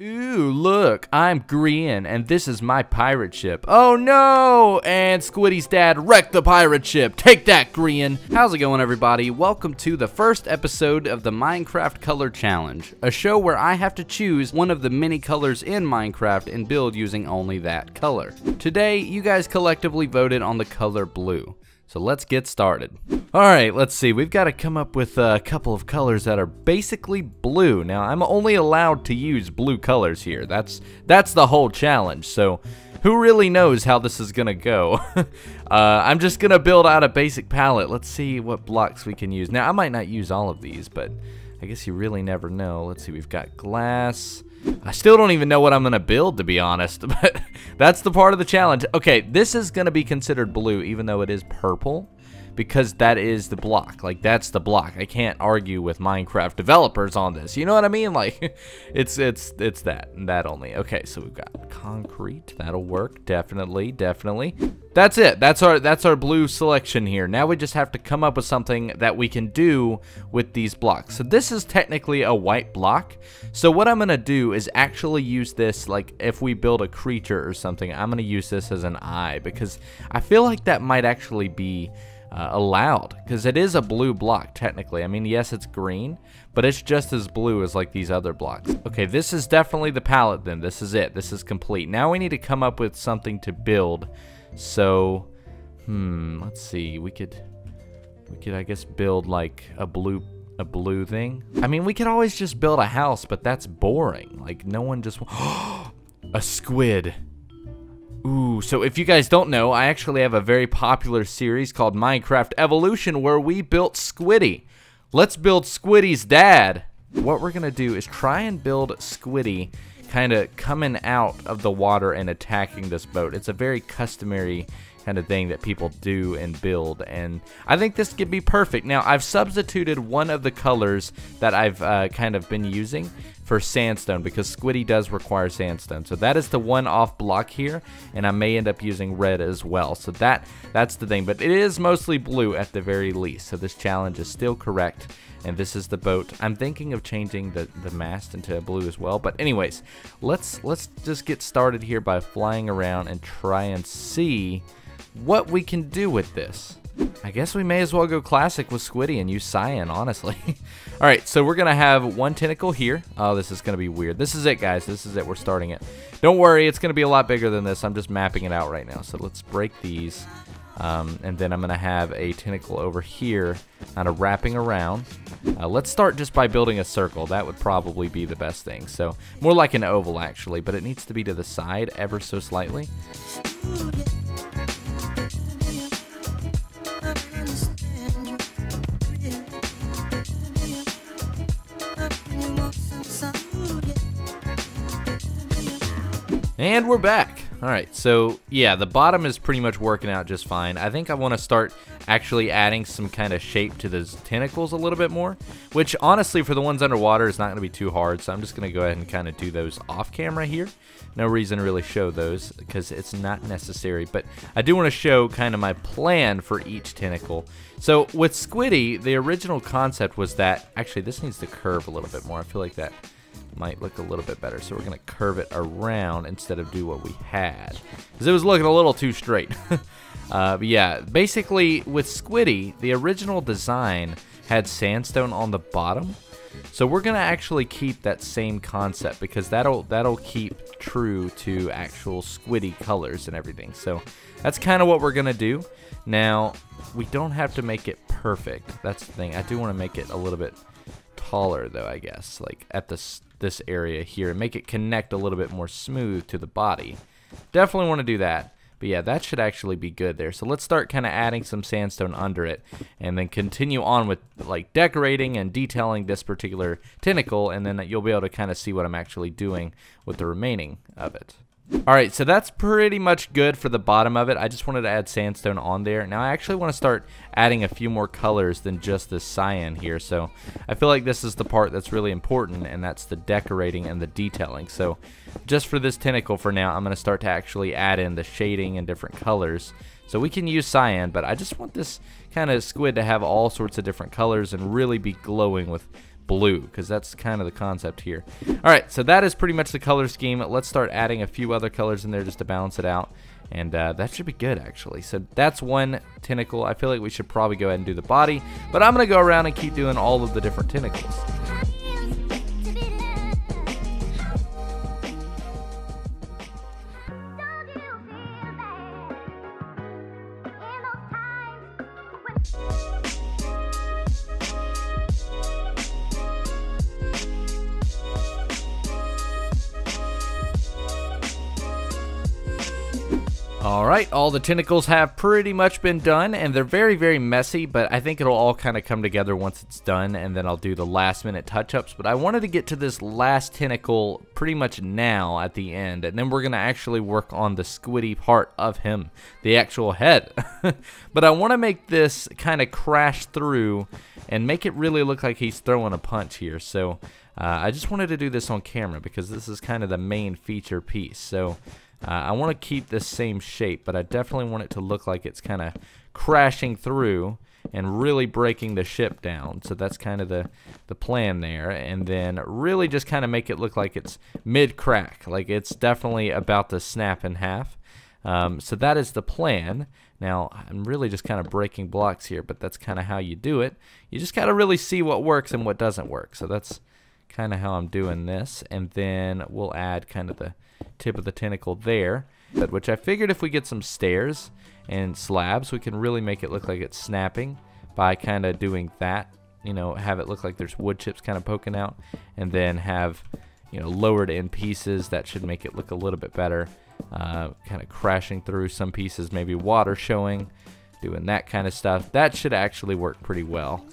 Ooh, look, I'm GRIAN, and this is my pirate ship. Oh no! And Squiddy's dad wrecked the pirate ship. Take that, GRIAN! How's it going, everybody? Welcome to the first episode of the Minecraft Color Challenge, a show where I have to choose one of the many colors in Minecraft and build using only that color. Today, you guys collectively voted on the color blue. So let's get started. Alright, let's see. We've got to come up with a couple of colors that are basically blue. Now, I'm only allowed to use blue colors here. That's the whole challenge. So, who really knows how this is going to go? I'm just going to build out a basic palette. Let's see what blocks we can use. Now, I might not use all of these, but I guess you really never know. Let's see. We've got glass. I still don't even know what I'm going to build, to be honest, but that's the part of the challenge. Okay, this is going to be considered blue, even though it is purple, because that is the block. Like, that's the block. I can't argue with Minecraft developers on this. You know what I mean? Like, it's that and that only. Okay, so we've got concrete. That'll work. Definitely. That's it. That's our blue selection here. Now we just have to come up with something that we can do with these blocks. So this is technically a white block. So what I'm going to do is actually use this, like if we build a creature or something, I'm going to use this as an eye, because I feel like that might actually be allowed, because it is a blue block technically. I mean, yes, it's green, but it's just as blue as like these other blocks. Okay, this is definitely the palette then. This is it. This is complete. Now we need to come up with something to build. So, let's see. We could I guess build like a blue thing. I mean, we could always just build a house, but that's boring. Like, no one just a squid. Ooh, so if you guys don't know, I actually have a very popular series called Minecraft Evolution where we built Squiddy. Let's build Squiddy's dad. What we're gonna do is try and build Squiddy kind of coming out of the water and attacking this boat. It's a very customary kind of thing that people do and build, and I think this could be perfect. Now, I've substituted one of the colors that I've kind of been using for sandstone, because Squiddy does require sandstone. So that is the one off block here, and I may end up using red as well. So that's the thing, but it is mostly blue at the very least. So this challenge is still correct, and this is the boat. I'm thinking of changing the mast into blue as well, but anyways, let's just get started here by flying around and try and see what we can do with this. I guess we may as well go classic with Squiddy and use cyan, honestly. Alright, so we're going to have one tentacle here. Oh, this is going to be weird. This is it, guys. This is it. We're starting it. Don't worry, it's going to be a lot bigger than this. I'm just mapping it out right now. So let's break these. And then I'm going to have a tentacle over here, kind of wrapping around. Let's start just by building a circle. That would probably be the best thing. So more like an oval, actually, but it needs to be to the side ever so slightly. And we're back. Alright, so yeah, the bottom is pretty much working out just fine. I think I want to start actually adding some kind of shape to those tentacles a little bit more, which honestly for the ones underwater is not going to be too hard, so I'm just going to go ahead and kind of do those off camera here. No reason to really show those because it's not necessary, but I do want to show kind of my plan for each tentacle. So with Squiddy, the original concept was that, actually this needs to curve a little bit more. I feel like that might look a little bit better, so we're going to curve it around instead of do what we had, because it was looking a little too straight. But yeah, basically with Squiddy, the original design had sandstone on the bottom, so we're going to actually keep that same concept, because that'll keep true to actual Squiddy colors and everything. So that's kind of what we're going to do. Now, we don't have to make it perfect. That's the thing. I do want to make it a little bit taller though, I guess, like at this area here, and make it connect a little bit more smooth to the body. Definitely want to do that. But yeah, that should actually be good there. So let's start kind of adding some sandstone under it, and then continue on with like decorating and detailing this particular tentacle, and then you'll be able to kind of see what I'm actually doing with the remaining of it. Alright, so that's pretty much good for the bottom of it. I just wanted to add sandstone on there. Now I actually want to start adding a few more colors than just this cyan here. So I feel like this is the part that's really important, and that's the decorating and the detailing. So just for this tentacle for now, I'm going to start to actually add in the shading and different colors. So we can use cyan, but I just want this kind of squid to have all sorts of different colors and really be glowing with blue, because that's kind of the concept here. Alright, so that is pretty much the color scheme. Let's start adding a few other colors in there just to balance it out. And that should be good, actually. So that's one tentacle. I feel like we should probably go ahead and do the body, but I'm going to go around and keep doing all of the different tentacles. Alright, all the tentacles have pretty much been done, and they're very, very messy, but I think it'll all kind of come together once it's done, and then I'll do the last minute touch-ups. But I wanted to get to this last tentacle pretty much now at the end, and then we're going to actually work on the squiddy part of him, the actual head. But I want to make this kind of crash through and make it really look like he's throwing a punch here. So I just wanted to do this on camera because this is kind of the main feature piece. So I want to keep this same shape, but I definitely want it to look like it's kind of crashing through and really breaking the ship down. So that's kind of the plan there. And then really just kind of make it look like it's mid-crack, like it's definitely about to snap in half. So that is the plan. Now, I'm really just kind of breaking blocks here, but that's kind of how you do it. You just got to really see what works and what doesn't work. So that's kind of how I'm doing this. And then we'll add kind of the tip of the tentacle there, which I figured if we get some stairs and slabs, we can really make it look like it's snapping by kind of doing that. You know, have it look like there's wood chips kind of poking out, and then have, you know, lowered in pieces. That should make it look a little bit better. Kind of crashing through some pieces, maybe water showing, doing that kind of stuff. That should actually work pretty well.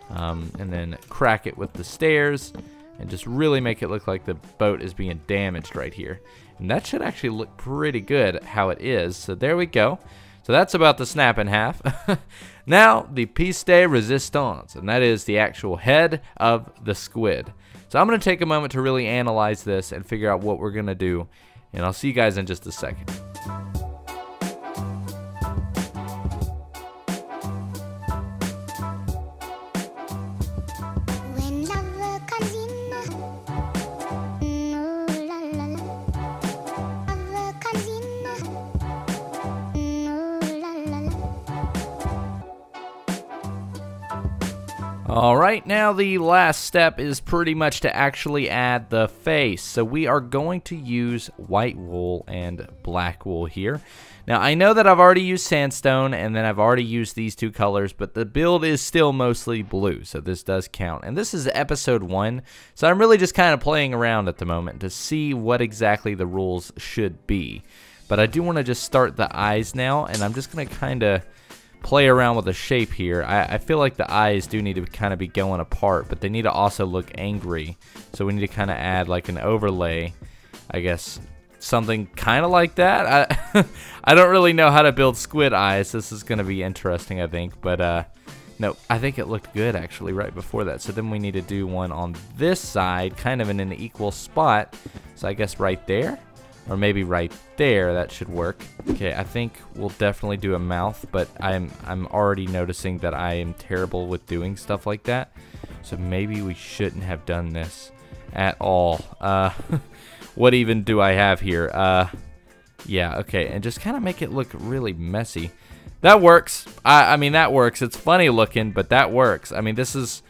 And then crack it with the stairs and just really make it look like the boat is being damaged right here. And that should actually look pretty good how it is. So there we go. So that's about the snap in half. Now, the piece de resistance, and that is the actual head of the squid. So I'm going to take a moment to really analyze this and figure out what we're going to do. And I'll see you guys in just a second. Alright, now the last step is pretty much to actually add the face. So we are going to use white wool and black wool here. Now I know that I've already used sandstone and then I've already used these two colors, but the build is still mostly blue, so this does count. And this is episode 1, so I'm really just kind of playing around at the moment to see what exactly the rules should be. But I do want to just start the eyes now, and I'm just going to kind of play around with the shape here. I feel like the eyes do need to kind of be going apart, but they need to also look angry. So we need to kind of add like an overlay, I guess, something kind of like that. I don't really know how to build squid eyes. This is going to be interesting, I think. But no, I think it looked good actually right before that. So then we need to do one on this side, kind of in an equal spot. So I guess right there. Or maybe right there, that should work. Okay, I think we'll definitely do a mouth, but I'm already noticing that I am terrible with doing stuff like that. So maybe we shouldn't have done this at all. What even do I have here? Yeah, okay, and just kind of make it look really messy. That works. I mean, that works. It's funny looking, but that works. I mean, this is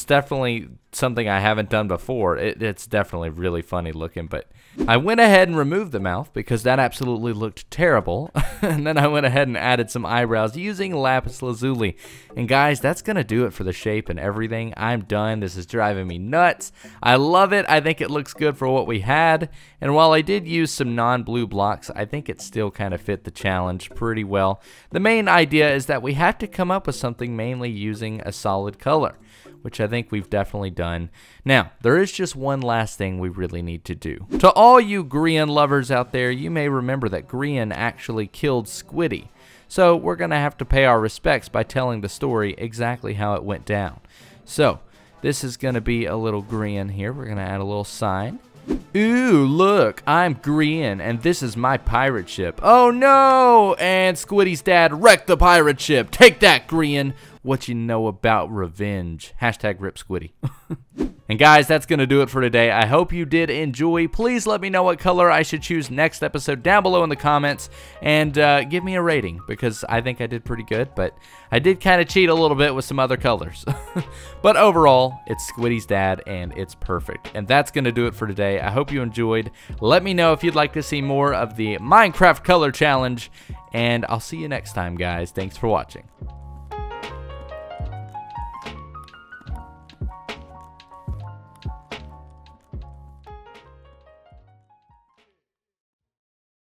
definitely something I haven't done before. It's definitely really funny looking, but I went ahead and removed the mouth because that absolutely looked terrible. And then I went ahead and added some eyebrows using lapis lazuli. And guys, that's going to do it for the shape and everything. I'm done. This is driving me nuts. I love it. I think it looks good for what we had. And while I did use some non-blue blocks, I think it still kind of fit the challenge pretty well. The main idea is that we have to come up with something mainly using a solid color, which I think we've definitely done. Now, there is just one last thing we really need to do. To all you GRIAN lovers out there, you may remember that GRIAN actually killed Squiddy. So we're going to have to pay our respects by telling the story exactly how it went down. So, this is going to be a little GRIAN here. We're going to add a little sign. Ooh, look, I'm GRIAN, and this is my pirate ship. Oh no! And Squiddy's dad wrecked the pirate ship. Take that, GRIAN. what you know about revenge. Hashtag Rip Squiddy. And guys, that's going to do it for today. I hope you did enjoy. Please let me know what color I should choose next episode down below in the comments. And give me a rating, because I think I did pretty good. But I did kind of cheat a little bit with some other colors. But overall, it's Squiddy's dad, and it's perfect. And that's going to do it for today. I hope you enjoyed. Let me know if you'd like to see more of the Minecraft Color Challenge. And I'll see you next time, guys. Thanks for watching.